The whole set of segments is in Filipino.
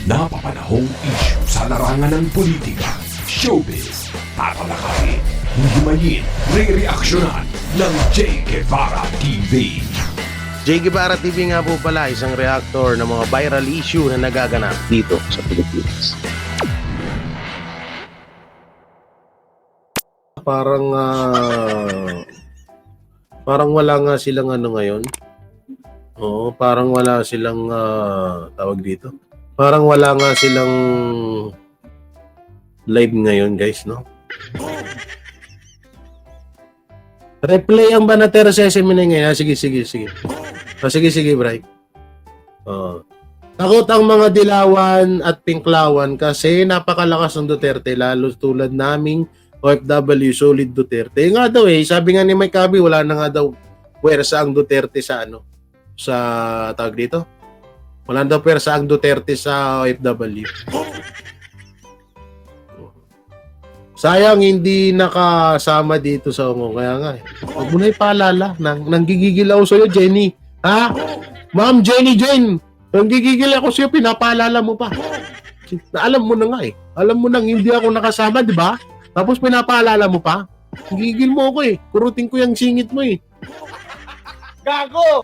napapanahong issue sa larangan ng politika, showbiz, tatalakayin, himayin, re-reaksyonan ng J. Guevara TV. J. Guevara TV nga po pala, isang reactor ng mga viral issue na nagaganap dito sa Pilipinas. Parang wala nga silang ano ngayon. Oo, parang wala silang tawag dito. Parang wala nga silang live ngayon, guys, no? Replay ang Banatero Sesame na ngayon. Sige. Sige, Bray. Takot ang mga Dilawan at Pinklawan kasi napakalakas ng Duterte, lalo tulad naming OFW solid Duterte. Nga daw sabi nga ni Mike Cabi, wala na nga daw puwersa ang Duterte sa sa tawag dito. Wala na daw puwersa ang Duterte sa OFW. Sayang hindi nakasama dito sa Ongong. Kaya nga huwag mo na ipaalala. Nanggigigil ako sa'yo, Jenny. Ha? Ma'am Jenny Jane, nanggigigil ako sa'yo, pinapaalala mo pa. Alam mo na nga Alam mo nang hindi ako nakasama, di ba? Tapos pinapaalala mo pa. Gigil mo ako Kurutin ko yung singit mo Gago!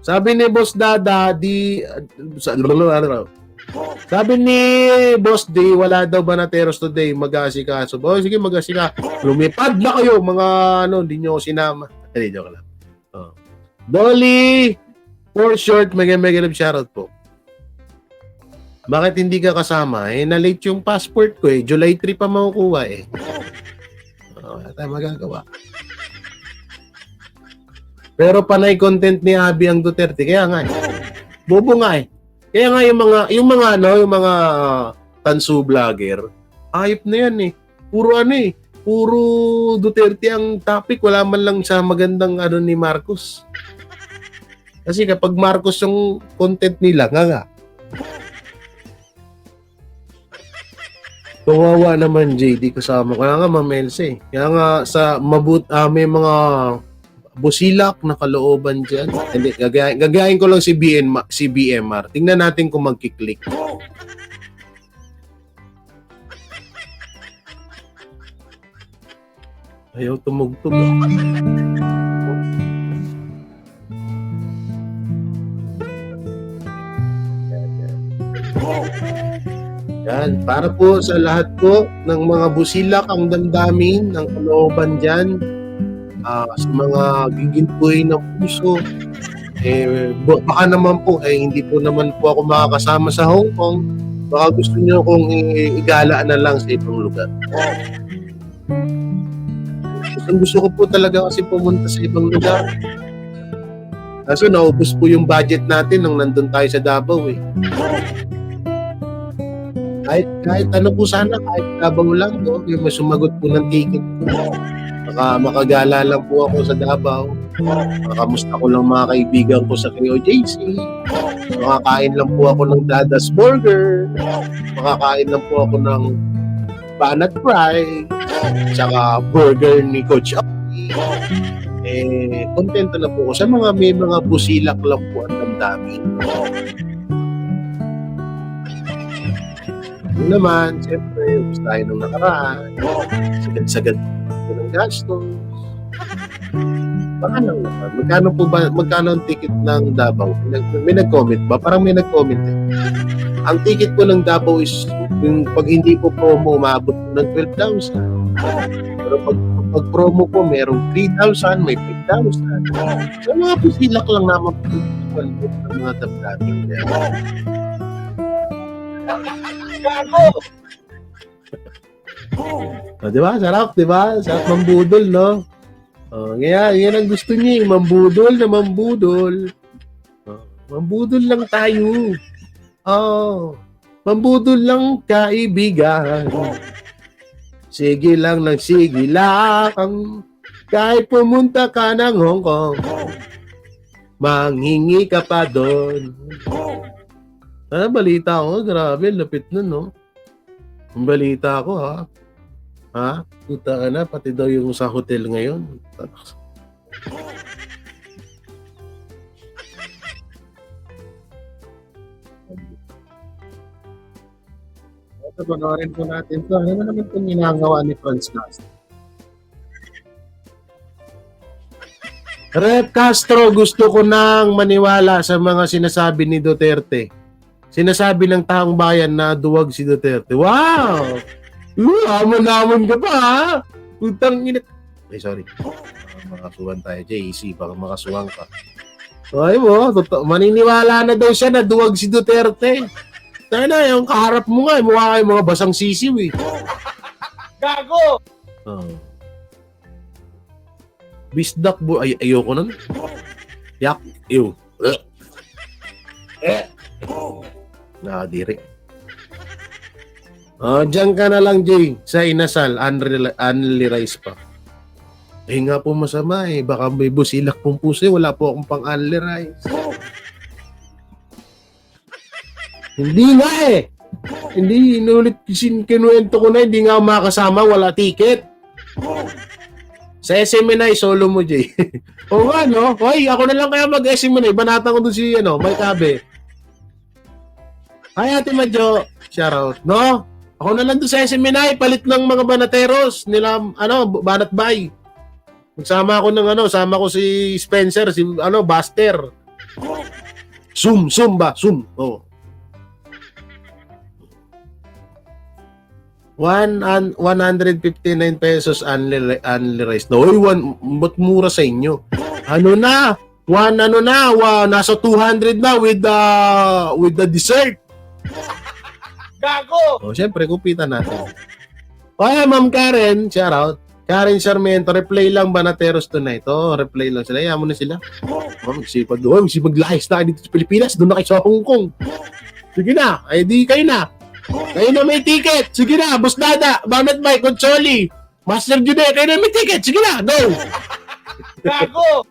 Sabi ni Boss Dada, sabi ni Boss D, wala daw Banateros today, mag-aasikaso. Sige, mag-aasikaso. Lumipad na kayo, mga hindi nyo sinama. Joke lang. Dolly, for short, mega love shoutout po. Bakit hindi ka kasama? Na-late yung passport ko July 3 pa makukuha wala tayong magagawa. Pero panay content ni Abby ang Duterte. Kaya nga bobo nga Kaya nga yung mga tansu vlogger, ayop na yan Puro puro Duterte ang topic, wala man lang sa magandang ni Marcos. Kasi kapag Marcos yung content nila, nga. Kawawa naman JD kasama. Kaya nga Ma'am Elsa Kaya nga may mga busilak na kalooban dyan. Hindi, gagayain ko lang si BMR. Tingnan natin kung magkiklik. Ayaw tumugtog. Yan, para po sa lahat po ng mga busilak ang damdamin ng kalooban dyan, sa mga gigintuin ng puso, baka naman po, hindi po naman po ako makakasama sa Hong Kong. Baka gusto niyo kong igala na lang sa ibang lugar. Gusto ko po talaga kasi pumunta sa ibang lugar. Kaso naubos po yung budget natin nung nandun tayo sa Davao Kahit ano po sana, kahit Davao lang yung sumagot po ng ticket ko. Makagala lang po ako sa Davao. Makamusta ko lang mga kaibigan ko sa KOJC. Makakain lang po ako ng Dada's Burger. Makakain lang po ako ng Banat Fry. Tsaka burger ni Coach Oki. Kontento na po ako sa may mga busilak lang po at damdamin. Yun naman, siyempre, gusto tayo nung nakaraan. Sagad-sagad ng gastos. Baka lang naman. Magkano ang ticket ng Davao? May nag-comment ba? Parang may nag-comment Ang ticket ko ng Davao is, pag hindi po promo, umabot po ng 12,000. Pero pag promo po, merong 3,000, may 5,000. So, mga pusilak lang naman po ng mga damdamin. Diba? Sarap, diba? Sarap mambudol, no? Kaya, yan ang gusto niya, mambudol na mambudol. Mambudol lang tayo. Mambudol lang kaibigan. Sige lang, kahit pumunta ka ng Hong Kong, manghingi ka pa doon. Balita ko, grabe, lapit nun, no? Ang balita ko, puta ka na, pati daw yung sa hotel ngayon. Ito, panoorin po natin to. Ano naman itong ginagawa ni Franz Castro? Rep Castro, gusto ko nang maniwala sa mga sinasabi ni Duterte. Sinasabi ng taong bayan na duwag si Duterte. Wow! Amon-amon ka pa, ha? Utang ina... Ay, sorry. Makasuhan tayo, JC. Baka makasuhan ka. Ay mo, maniniwala na daw siya na duwag si Duterte. Tayo na, yung kaharap mo nga, mukha kayo mga basang sisiw, eh. Gago! Oh. Bisdak bo, ayoko nun. Yak, ew. Nakadiri. Diyan ka na lang, Jay, sa inasal, unli rice pa. Eh nga po masama eh, baka may busilak pong puso, wala po akong pang unli rice. Hindi nga eh. Hindi, inulit kinuwento ko na, hindi nga makasama, wala ticket. Sa SMNI, solo mo, Jay. O nga, no? Hoy, ako na lang kaya mag-SMNI. Banatan ko dun si, Mike Abe. Hi, Ate Madjo. Shoutout. No? Ako na lang dun sa SMNI. Palit ng mga banateros nila, Banat Bay. Magsama ako ng, sama ko si Spencer, si, Buster. Zoom ba? Zoom. Oh. 159 pesos unli rice. No, ba't mura sa inyo? Nasa 200 na with the dessert. Gago! Oh, syempre, kupitan natin. Kaya, Ma'am Karen, shout out. Karen Sarmiento, replay lang Banateros tonight. Oh, replay lang sila. Ayaw mo na sila. Oh, magsipag-lahis tayo dito sa Pilipinas. Doon na kayo sa Hong Kong. Sige na, ay di kayo na. Kayo na may ticket. Sige na, Boss Dada, Banat Bay, Concholi, Master Jude, kayo na may ticket. Sige na, go! Gago!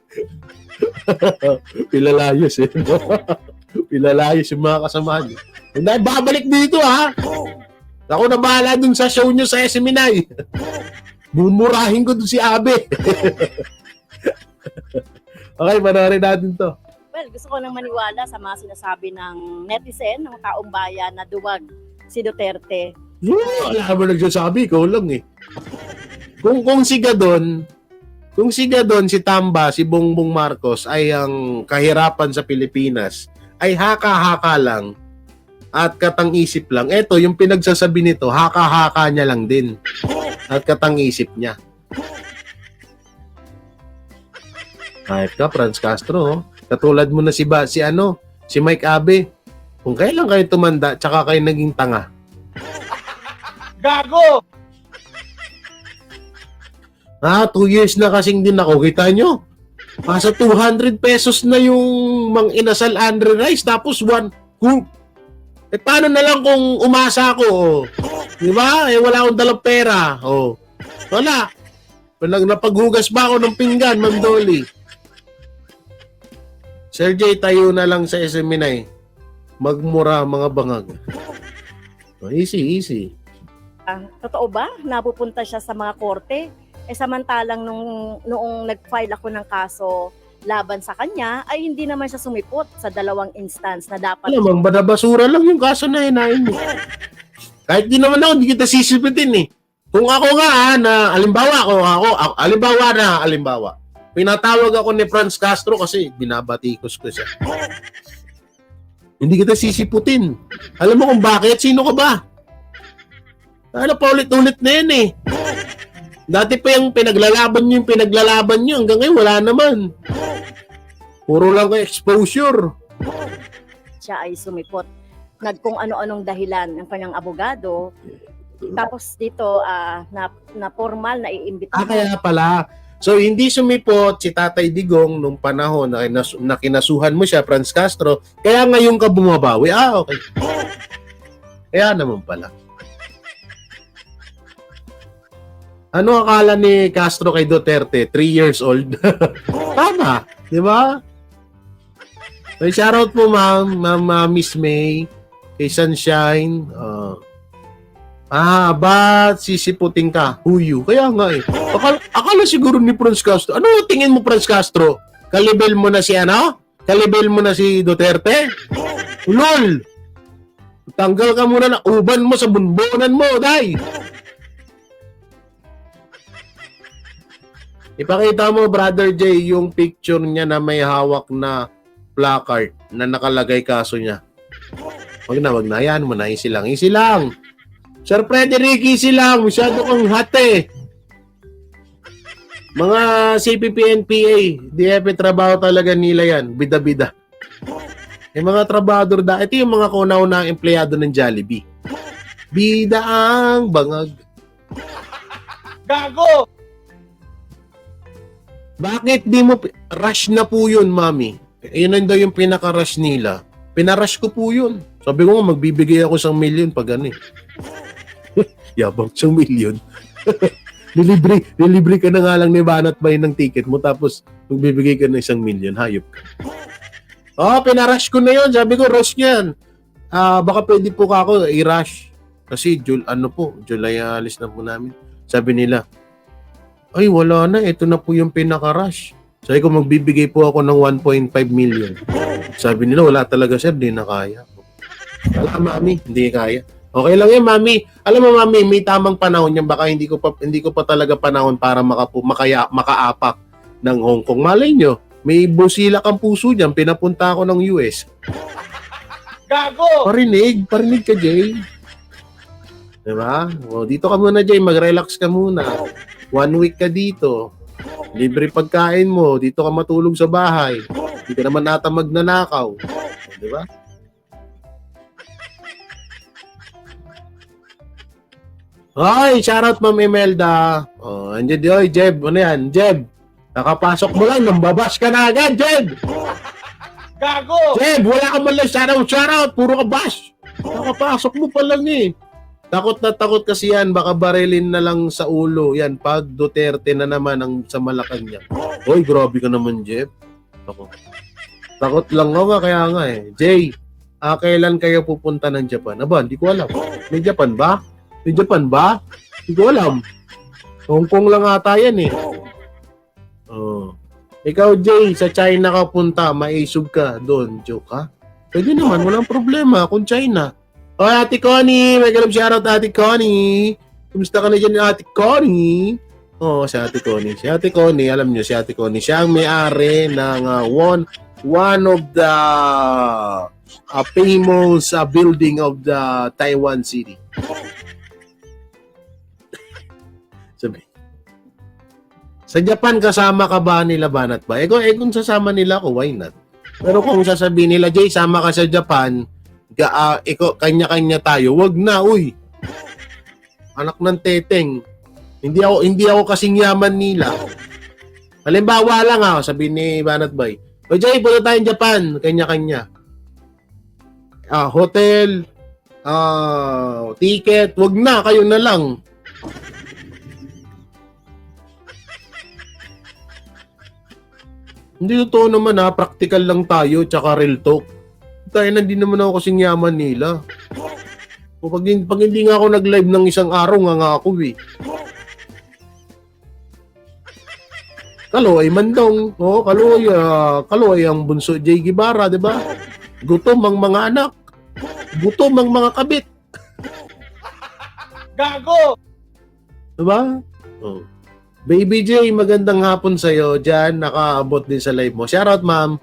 Pilalayos eh. Pilalayos yung mga kasamahan. Hindi, babalik dito ha. Ako na bahala dun sa show nyo sa SMNI. Bumurahin ko dun si Abe. Okay, panoorin natin to. Well, gusto ko nang maniwala sa mga sinasabi ng netizen, ng taong bayan na duwag si Duterte. Wala mo nagsasabi, ikaw lang eh. Kung siga doon, si Tamba, si Bongbong Marcos ay ang kahirapan sa Pilipinas, ay haka-haka lang at katang-isip lang. Ito, yung pinagsasabi nito, haka-haka niya lang din at katang-isip niya. Kahit ka, Franz Castro, oh. Katulad mo na si Mike Abe. Kung kailan kayo tumanda, tsaka kayo naging tanga. Gago! 2 years na kasing din ako. Kita nyo? Nasa 200 pesos na yung mang inasal Andre Rice. Tapos paano na lang kung umasa ako? Oh. Di ba? Wala akong dalang pera. Oh. Wala. Napaghugas ba ako ng pinggan, Ma'am Dolly? Sir J, tayo na lang sa SMNI. Magmura mga bangag. Oh, easy. Totoo ba? Napupunta siya sa mga korte? Samantalang noong nag-file ako ng kaso laban sa kanya, ay hindi naman siya sumipot sa 2 instance na dapat... Alam mo, basura lang yung kaso na hinahin mo. Kahit di naman ako, di kita sisipitin eh. Kung ako nga, halimbawa, pinatawag ako ni Franz Castro kasi binabatikos ko siya. Hindi kita sisiputin. Alam mo kung bakit? Sino ka ba? Paulit-ulit na yan eh. Dati pa yung pinaglalaban nyo hanggang ngayon wala naman. Puro lang kayo exposure. Siya ay sumipot. Kung ano-anong dahilan ng kanyang abogado. Tapos dito, na formal na iimbita. Kaya pala. So, hindi sumipot si Tatay Digong nung panahon na kinasuhan mo siya, Franz Castro, kaya ngayon ka bumabawi. Okay. Kaya naman pala. Ano akala ni Castro kay Duterte? 3 years old? Tama, di ba? So, shoutout po, Ma'am Miss May, kay Sunshine, ba't sisiputin ka? Huyu. Kaya nga eh. Akala siguro ni Franz Castro. Ano tingin mo, Franz Castro? Kalibel mo na si Kalibel mo na si Duterte? Lol! Tanggal ka muna na uban mo sa bunbonan mo, day! Ipakita mo, Brother J, yung picture niya na may hawak na placard na nakalagay kaso niya. Wag na, yan mo na, easy lang. Sir Frederick, easy lang, masyado kang hate. Mga CPP, NPA, DFA trabaho talaga nila yan, bida-bida. Yung mga trabador ito yung mga kauna-unang empleyado ng Jollibee. Bida ang bangag. Gago! Bakit di mo, rush na po yun, mami. Yun daw yung pinaka-rush nila. Pinarush ko po yun. Sabi ko nga, magbibigay ako 1 million pag ano eh. Yabang 1 million. Nilibre ka na nga lang ni Banat Bay ng ticket mo tapos magbibigay ka ng 1 million. Hayop ka. Pinarush ko na yun. Sabi ko, rush yan. Baka pwede po ako i-rush. Kasi July alis na po namin. Sabi nila, ay wala na, ito na po yung pinaka-rush. Sabi ko, magbibigay po ako ng 1.5 million. Sabi nila, wala talaga sir, di na kaya. Wala mami, hindi kaya. Okay lang yan mami. Alam mo mami, may tamang panahon yan. Baka hindi ko pa talaga panahon para makaapak ng Hong Kong. Malay nyo, may busilak ang puso dyan, pinapunta ako ng US. Gago! Parinig ka Jay. Diba? Dito ka muna Jay, mag-relax ka muna. 1 week ka dito. Libre pagkain mo. Dito ka matulog sa bahay. Hindi ka naman ata magnanakaw. Diba? Hoy, shoutout Ma'am Imelda. Andiyan Jeb. Ano yan? Jeb, nakapasok mo lang. Nambabash ka na agad, Jeb. Gago! Jeb, wala ka man lang shoutout. Puro ka bash. Nakapasok mo pa lang eh. Takot na takot kasi yan, baka barilin na lang sa ulo. Yan, pag Duterte na naman ang sa Malacanang. Hoy, grabe ka naman, Jeff. Takot lang ako nga, kaya nga eh. Jay, kailan kayo pupunta ng Japan? Aba, hindi ko alam. May Japan ba? Hindi ko alam. Hong Kong lang ata yan eh. Ikaw, Jay, sa China ka punta, maisog ka doon. Joke ha? Pwede naman, walang problema kung China. O, Ate Connie, may galap shoutout Ate Connie. Kumusta ka na dyan, Ate Connie? Si Ate Connie. Si Ate Connie, alam nyo, si Ate Connie, siya ang may-ari ng one of the famous building of the Taiwan City. Sabi, sa Japan, kasama ka ba nila Banat ba? Kung sasama nila ako, why not? Pero kung sasabihin nila, Jay, sama ka sa Japan, kanya-kanya tayo, wag na, uy. Anak ng teteng. Hindi ako kasing yaman nila. Halimbawa lang sabi ni Banat Bay, o Jay, punta tayong Japan, kanya-kanya. Hotel, ticket, wag na, kayo na lang. Hindi totoo naman practical lang tayo, tsaka real talk. Tayo na din naman ako kasing yaman nila. Pag hindi nga ako nag-live ng isang araw, nga ako eh. Kaloy Mandong, Kaloy ang bunso Jay Guevara, di ba? Gutom ang mga anak. Gutom ang mga kabit. Gago! Di ba? Baby J, magandang hapon sa'yo. Diyan, nakaabot din sa live mo. Shoutout, ma'am.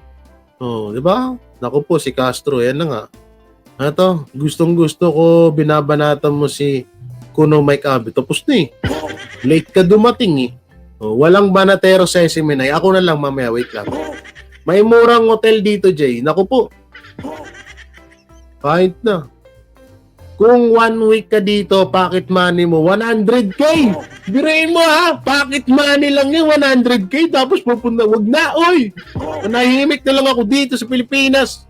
Di ba? Naku po, si Castro. Yan na nga. Gustong-gusto ko, binabanatan mo si Kuno Mike Abe. Tapos na eh. Late ka dumating eh. Walang banatero sa Seminay. Ako na lang mamaya. Wait lang. May murang hotel dito, Jay. Naku po. Kahit na. Kung 1 week ka dito, pocket money mo, 100K. Birain mo pocket money lang yung 100K. Tapos pupunta, wag na, oy. Nahimik na lang ako dito sa Pilipinas.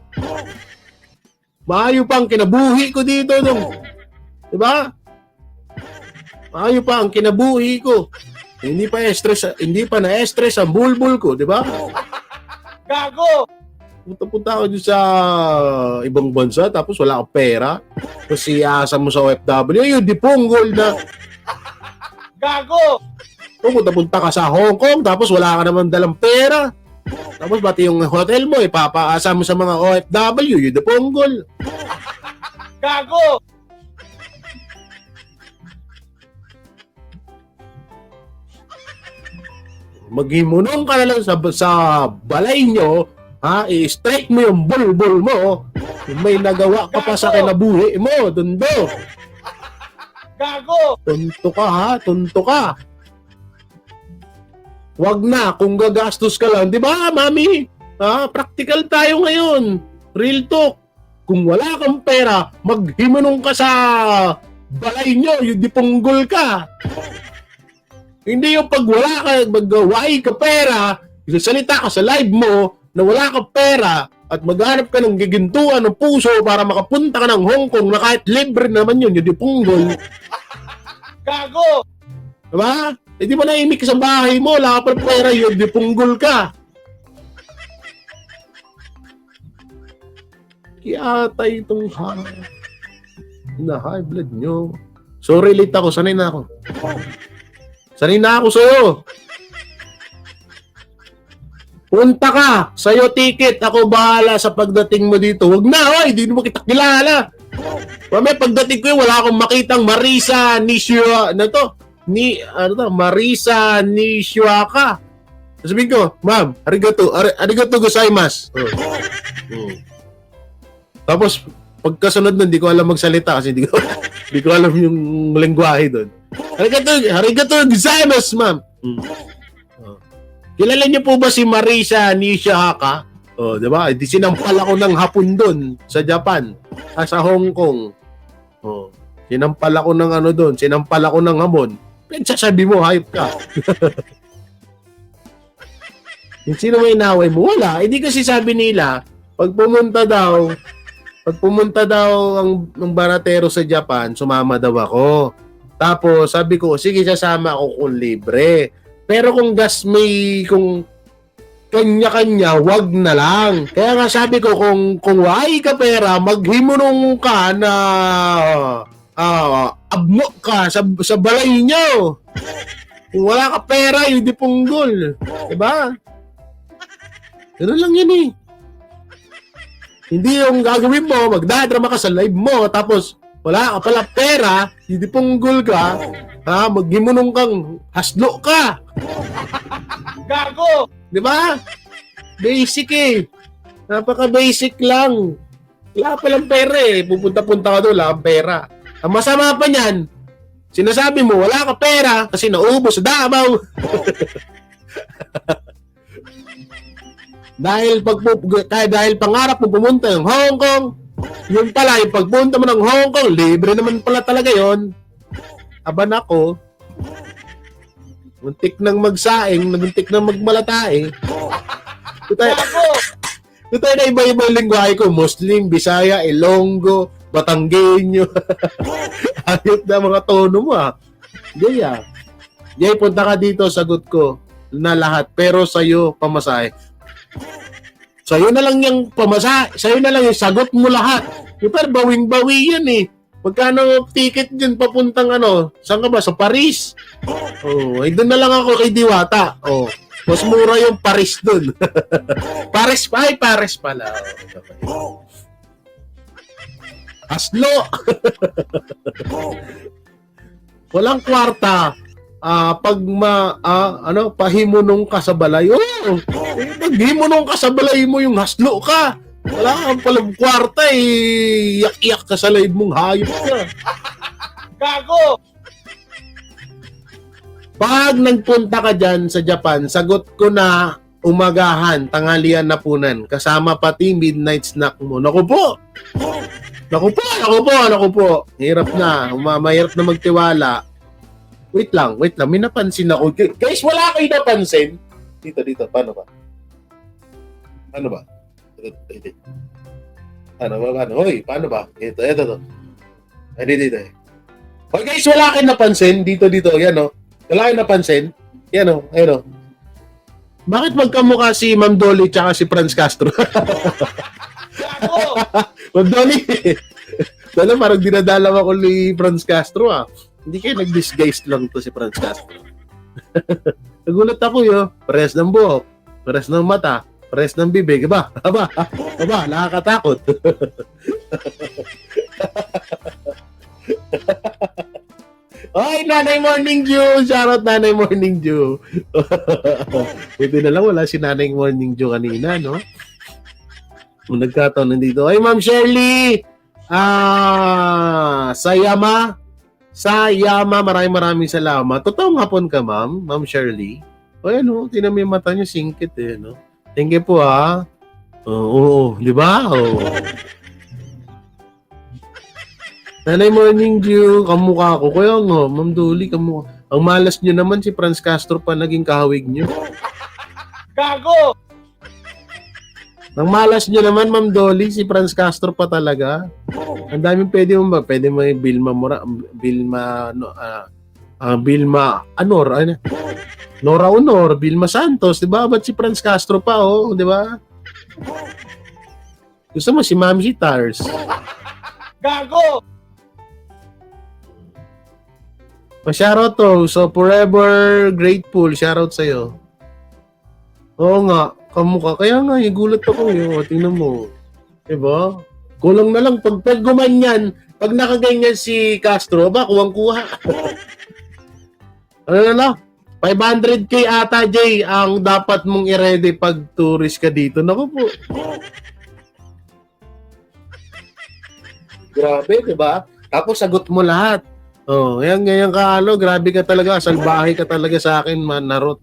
Maayo pa ang kinabuhi ko dito. Diba? Maayo pa ang kinabuhi ko. Hindi pa na-stress ang bulbul ko, diba? Gago! Punta ako dun sa ibang bansa tapos wala kang pera. Tapos iasa mo sa OFW, yun, di punggol na. Gago! Punta ka sa Hong Kong tapos wala ka naman dalang pera. Tapos pati yung hotel mo, ipapaasa mo sa mga OFW, yun, di punggol. Gago! Maghimunong ka na lang sa balay nyo, ha? I-strike mo yung bulbul mo. Kung may nagawa ka pa sa kinabuhi mo, dundo. Gago! Tunto ka, ha? Tunto ka. Wag na, kung gagastos ka lang. Di ba, mami? Ha? Practical tayo ngayon. Real talk. Kung wala kang pera, maghimunong ka sa balay nyo, yung dipunggol ka. Hindi yung pag wala ka, magawai ka pera, salita ka sa live mo na wala ka pera at maghanap ka ng gigintuan ng puso para makapunta ka ng Hong Kong na kahit libre naman yun, yung dipunggol. Gago! Diba? Eh di ba naimik ka sa bahay mo, wala ka pa pera, yung dipunggol ka. Kiyatay itong high blood nyo. So relate ako, sanay na ako. Sanay na ako sa'yo. Punta ka, sa'yo ticket, ako bahala sa pagdating mo dito. Huwag na, oy, di mo kita kilala. Mamaya pagdating ko yun, wala akong makitang Marisa Nishua, Marisa Nishiwaka. Sabihin ko, ma'am, arigato gozaimasu. Tapos, pagkasunod nun, di ko alam magsalita kasi di ko alam yung lengguwahe doon. Arigato gozaimasu, ma'am. Kilala niyo po ba si Marisa Nishihaka? Oh, di ba? Di sinampal ako ng hapon doon sa Japan, sa Hong Kong. Oh, sinampal ako ng doon, sinampal ako ng hamon. Pinagsasabi mo, hype ka. Yung sino may inaway mo? Wala. Hindi kasi sabi nila, pag pumunta daw ang baratero sa Japan, sumama daw ako. Tapos sabi ko, sige, sasama ako kung libre. Pero kung kung kanya-kanya, wag na lang. Kaya nga sabi ko, kung wai ka pera, maghimunong ka na abmo ka sa balay nyo. Kung wala ka pera, yung dipunggol. Diba? Ganun lang yun eh. Hindi yung gagawin mo, magdadrama ka sa live mo, tapos wala ka pala pera, hindi punggol ka, maghimunong kang haslo ka. Gago! Di ba? Basic eh. Napaka-basic lang. Wala palang pera eh. Pupunta-punta ka doon, wala kang pera. Ang masama pa niyan, sinasabi mo, wala ka pera kasi naubos sa Davao. dahil pangarap mo pumunta ng Hong Kong, yun pala, yung pagpunta mo ng Hong Kong, libre naman pala talaga yon. Aban ako, muntik nang magsaing, muntik nang magmalatae. Ito tayo na iba-ibang lingwahe ko, Muslim, Bisaya, Ilonggo, Batanggenyo. Ayot na mga tono mo Jay, punta ka dito, sagot ko na lahat, pero sa'yo, pamasahe. Sa'yo na lang yung pamasahe, sa'yo na lang yung sagot mo lahat. Pero bawing-bawi yan eh. Magkano ticket dyan papuntang saan ka ba? Sa Paris? Oh, doon na lang ako kay Diwata. Oh, mas mura yung Paris doon. Paris pala. Haslo. Walang kwarta. Pag pahimunong ka sa balay. Paghimunong ka sa balay mo, yung haslo ka. Wala kang palang kwarta eh. Yak-yak ka sa live mong hayop ka. Gago! Pag nagpunta ka dyan sa Japan, sagot ko na umagahan, tanghalian, napunan. Kasama pati midnight snack mo. Naku po! Hirap na. Mahirap na magtiwala. Wait lang. May napansin ako. Guys, wala kayo napansin? Dito. Paano ba? Paano? Hoy, paano ba? Ito. Ay, dito. Hoy guys, wala kayong napansin? Dito. Yan Wala kayong napansin? Yan Ayun Bakit magkamukha si Ma'am Dolly tsaka si Franz Castro? Gago! Ma'am Dolly, parang dinadalaw ako ni Franz Castro Hindi kayo nag-disguise lang to si Franz Castro. Nagulat ako Parehas ng buhok, parehas ng mata, parehas ng bibig. Aba, nakakatakot. Ay, Nanay Morning Dew! Shoutout Nanay Morning Dew. Buti na lang wala si Nanay Morning Dew kanina, no? Kung nagkataon nandito. Ay, Ma'am Shirley! Sayama, maraming salamat. Totoong hapon ka, Ma'am Shirley. O, ano, tinan mo yung mata niyo, singkit eh, no? Thank you po, ha? Oo, di ba? Oo. Nanay Morning Dew, kamukha ko. Kaya nga, Ma'am Dolly, kamukha. Ang malas nyo naman si Franz Castro pa naging kahawig nyo. Gago! Ang malas nyo naman, Ma'am Dolly, si Franz Castro pa talaga. Ang daming pwede mo ba? Pwede mo yung Nora Honor, Vilma Santos, di ba? Ba't si Franz Castro pa, oh, di ba? Gusto mo si Ma'am Tars. Gago! Pa-shoutout to. So, forever grateful. Shoutout sa'yo. Oo nga. Kamukha. Kaya nga, gulat ako yun. Tingnan mo. Diba? Kulang na lang. Pag gumanyan, pag nakaganyan si Castro, ba, kuwang-kuha. Ano na lang? 500k ata, Jay, ang dapat mong i-ready pag tourist ka dito. Naku po. Grabe, diba? Tapos sagot mo lahat. Oh, ganyan ka, grabe ka talaga, salbahe ka talaga sa akin, man, Narot.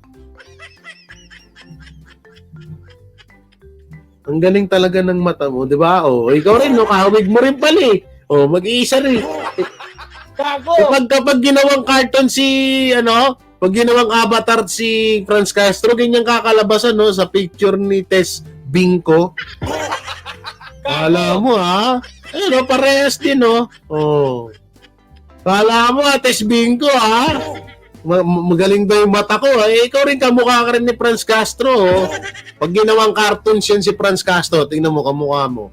Ang galing talaga ng mata mo, di ba? Oh, ikaw rin, no, kahawig mo rin pala eh. Oh, mag-iisa rin. Gago! Kapag ginawang cartoon pag ginawang avatar si Franz Castro, ganyan kakalabasan, no, sa picture ni Tess Binko. Kala mo, ha? Ayun, parehas din, no? Oh. Kala mo, Tess Binko, ha? Magaling ba yung mata ko? Ikaw rin, kamukha ka rin ni Franz Castro. Oh. Pag ginawang cartoons yan si Franz Castro, tingnan mo, kamukha mo.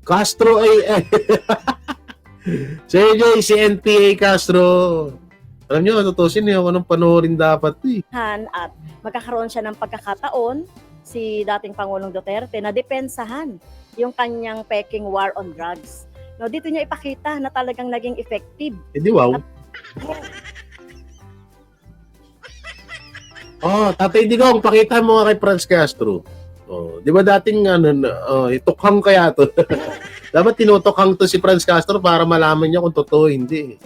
Castro ay... Sir Joy, si NPA Castro. Alam nyo, tutusin niyo ako ng panoorin dapat. At magkakaroon siya ng pagkakataon si dating Pangulong Duterte na depensahan yung kanyang peking war on drugs. No, dito niya ipakita na talagang naging effective. Hindi, wow. Oh, Tatay Digong, pakita mo nga kay Franz Castro. Oh, di ba dating itukhang kaya to? Dapat tinutukhang to si Franz Castro para malaman niya kung totoo hindi.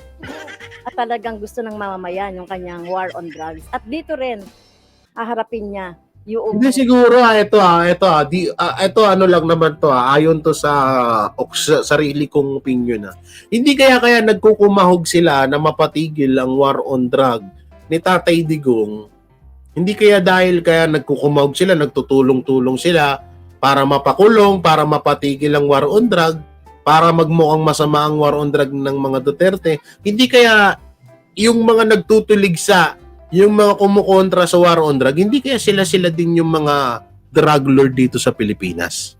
At talagang gusto ng mamamayan yung kanyang war on drugs. At dito rin, haharapin niya yung... Hindi siguro, ito ano lang naman to, ayon to sa sarili kong opinion. Hindi kaya nagkukumahog sila na mapatigil ang war on drug ni Tatay Digong. Hindi kaya nagkukumahog sila, nagtutulong-tulong sila para mapakulong, para mapatigil ang war on drug, para magmukhang masama ang war on drug ng mga Duterte. Hindi kaya yung mga nagtutuligsa, yung mga kumukontra sa war on drug, hindi kaya sila din yung mga drug lord dito sa Pilipinas?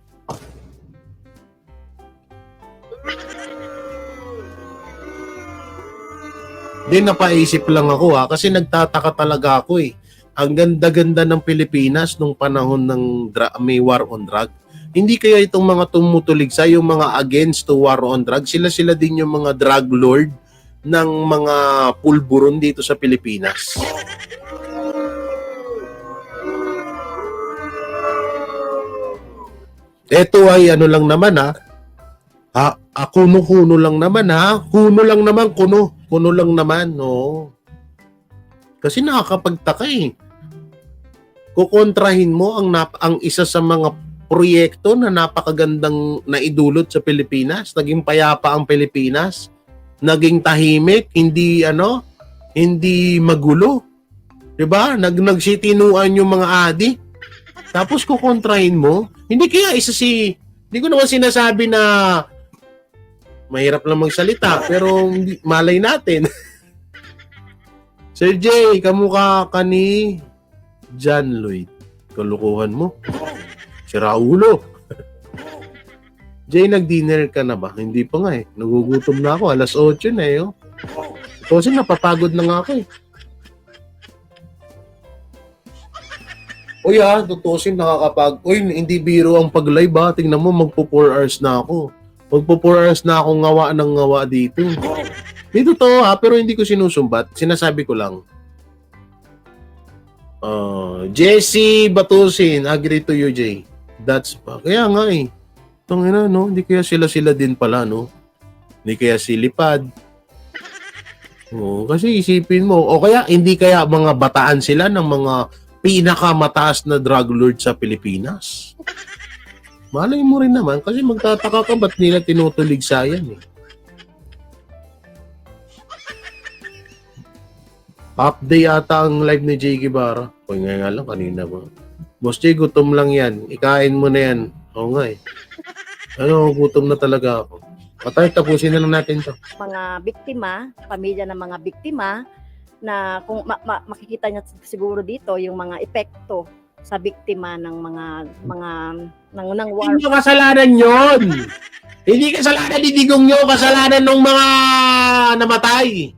Di napaisip lang ako kasi nagtataka talaga ako eh. Ang ganda-ganda ng Pilipinas nung panahon ng may war on drug. Hindi kaya itong mga tumutuligsa, yung mga against to war on drug, sila din yung mga drug lord ng mga pulburon dito sa Pilipinas. Ito ay ano lang naman kuno lang naman kuno lang naman, kuno lang naman, no. Kasi nakakapagtaka eh. Kukontrahin mo ang isa sa mga proyekto na napakagandang naidulot sa Pilipinas, naging payapa ang Pilipinas, naging tahimik, hindi magulo. 'Di ba? Nagsitinuan yung mga adi. Tapos kukontrahin mo, hindi kaya hindi ko naman sinasabi na mahirap lang magsalita, pero malay natin. Sir Jay, kamukha ka ni John Lloyd. Kalukuhan mo. Si Raulo. Jay, nag-dinner ka na ba? Hindi pa nga eh. Nagugutom na ako. 8:00 na eh. Kasi napapagod na nga ako eh. Uy tutusin Uy, hindi biro ang pag-live ha. Tingnan mo, magpo 4 hours na ako. Magpo 4 hours na ako ngawa ng ngawa dito. Dito to ha, pero hindi ko sinusumbat. Sinasabi ko lang. Jesse Batusin, agree to you, Jay. That's pa. Kaya nga eh. Tangina, no? Hindi kaya sila din pala, no? Hindi kaya silipad. Kasi isipin mo, o kaya hindi kaya mga bataan sila ng mga pinakamataas na drug lord sa Pilipinas. Malay mo rin naman kasi magtataka ka ba't nila tinutulig sayan eh. Half day ata ang live ni Jay Guevara. O nga lang kanina ba. Boss Jay, gutom lang yan. Ikain mo na yan. Oo nga eh. Gutom na talaga ako. Patay, tapusin na lang natin to. Mga biktima, pamilya ng mga biktima, na kung makikita niya siguro dito yung mga epekto sa biktima ng ng war. Hindi kasalanan yon. Hindi kasalanan ni Digong nyo, kasalanan ng mga namatay.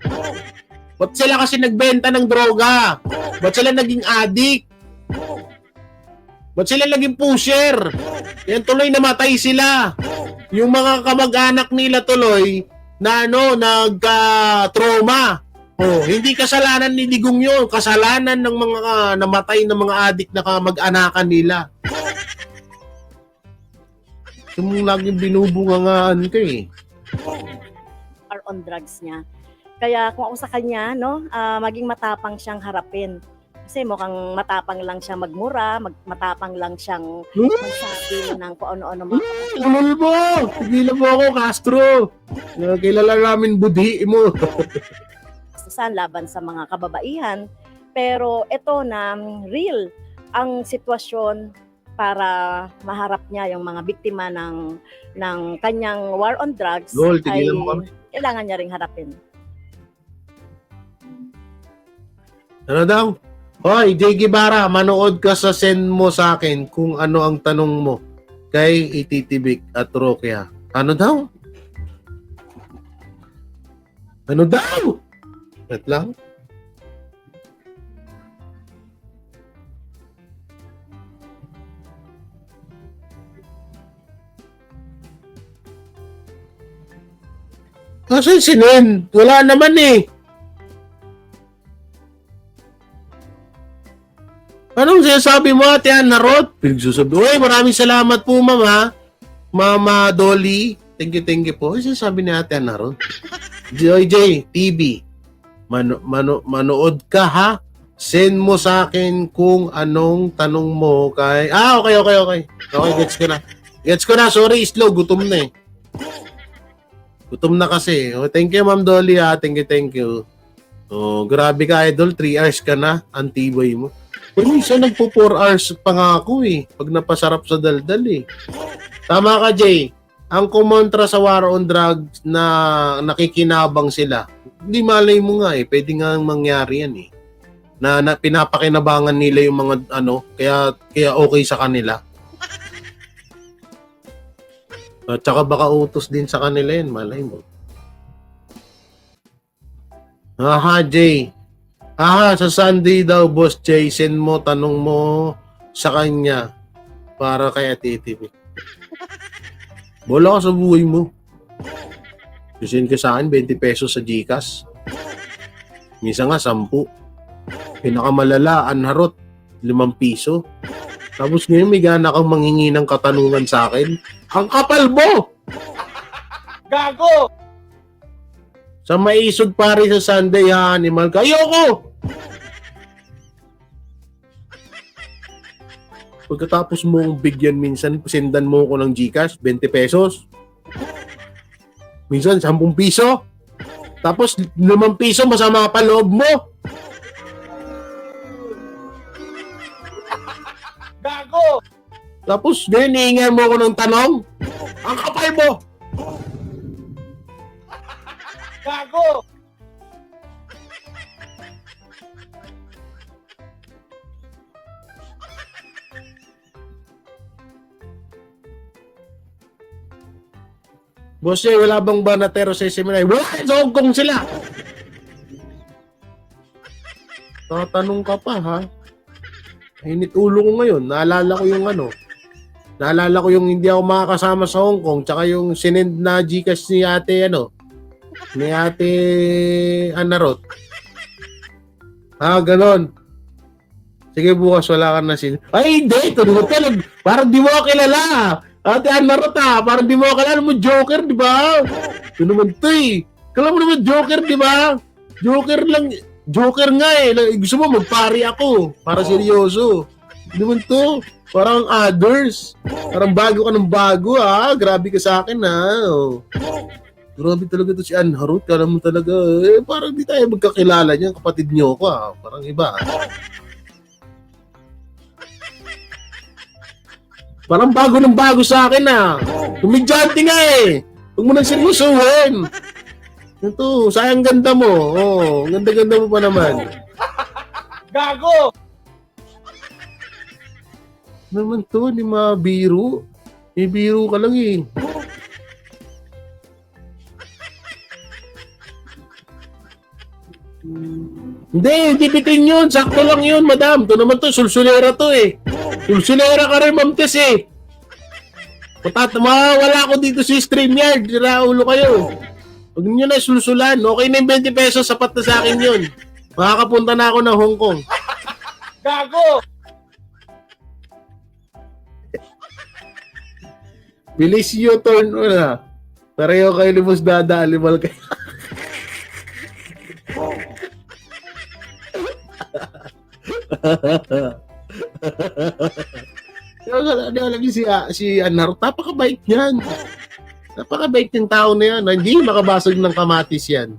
Ba't sila kasi nagbenta ng droga? Ba't sila naging addict? Ba't sila naging pusher? Yan tuloy namatay sila. Yung mga kamag-anak nila tuloy na nagka-trauma. Hindi kasalanan ni Digong yun. Kasalanan ng mga namatay na mga addict na kamag-anakan nila. Yung laging binubungangaan ka eh. Are on drugs niya. Kaya kung ako sa kanya, maging matapang siyang harapin. Kasi mukhang matapang lang siyang magmura, matapang lang siyang magsabi ng kung ano-ano mga Ulol mo! Tigilan mo ako, Castro! Kilala namin budhi mo. kasasan laban sa mga kababaihan. Pero ito na real ang sitwasyon para maharap niya yung mga biktima ng kanyang war on drugs. Lol, tigilan mo kami. Kailangan niya ring harapin. Ano daw? Hoy, Jay Guevara, manood ka sa send mo sa akin kung ano ang tanong mo kay Ititibik at Rokia. Ano daw? Ano daw? Wait lang. Kasi sinend? Wala naman eh. Anong sinasabi mo, Ate Anna Roth? Pinagsusabi, uy, maraming salamat po, Mama. Mama Dolly. Thank you po. Ano sinasabi ni Ate Anna Roth? JJ, TV. Manood ka, ha? Send mo sa akin kung anong tanong mo kay... Okay. Okay, gets ko na. Gets ko na, sorry, slow. Gutom na eh. Gutom na kasi. Thank you, Ma'am Dolly, ha? Thank you. Grabe ka, idol. 3 hours ka na. Antibay mo. Pero minsan nagpo 4 hours pa nga ako eh. Pag napasarap sa daldal eh. Tama ka, Jay. Ang kumontra sa war on drugs na nakikinabang sila. Hindi malay mo nga eh. Pwede nga mangyari yan eh. Na pinapakinabangan nila yung mga kaya okay sa kanila. At saka baka utos din sa kanila yan. Malay mo. Jay. Sa Sunday daw, Boss Jay, send mo, tanong mo sa kanya para kay Ate TV. Bola ka sa buhay mo. Send ka sa akin, 20 pesos sa GCash. Minsan nga, 10. Pinakamalala, Anharot, 5 piso. Tapos ngayon, may gana kang manghingi ng katanungan sa akin. Ang kapal mo! Gago! Sa maisog pare sa Sunday, ha, animal ka. Ayoko! Pagkatapos mong bigyan minsan, sendan mo ko ng GCash, 20 pesos. Minsan, 10 piso. Tapos, 5 piso, masama pa loob mo. Gago! Tapos, ngayon, iingay mo ko ng tanong. Ang kapal mo! Gago! Boss Jay, wala bang banatero sa seminary? Wala! Sa Hong Kong sila! Tatanong ka pa, ha? Init ulo ko ngayon. Naalala ko yung hindi ako makakasama sa Hong Kong, tsaka yung sinend na Gcash ni ate, ni ate Anarot. Ganon. Sige, bukas wala ka na Ay, hindi. Ito naman. Parang di mo ako kilala. Ate Anarot parang di mo ako kilala mo. Joker, di ba? Ito naman to eh. Kala mo naman Joker, di ba? Joker lang. Joker nga eh. Gusto mo magpari ako. Para seryoso. Ito naman to. Parang others. Parang bago ka ng bago Grabe ka sa akin Grabe talaga to si Anarot. Kala mo talaga. Parang di tayo magkakilala niya. Kapatid niyo ko Parang iba Parang bago ng bago sa akin Tumidyante nga eh. Huwag mo nang seryosohin. Ito, sayang ganda mo. Ganda-ganda mo pa naman. Gago! Naman to, di mabiro. May biro ka lang eh. Hindi bitin yun. Sakto lang yun, madam. Ito naman to, sulsulera to eh. Sulsulera ka rin, Ma'am Tess eh. Mawawala ko dito sa StreamYard. Ulo kayo. Huwag nyo na sulsulan. Okay na yung 20 pesos. Sapat na sa akin yun. Makakapunta na ako ng Hong Kong. Gago! Bilis yung turn Pareho kayo limos dada. Alimal kayo. Alam niyo si Anarot, napakabait niyan. Napakabait yung tao na yan. Hindi makabasag ng kamatis yan.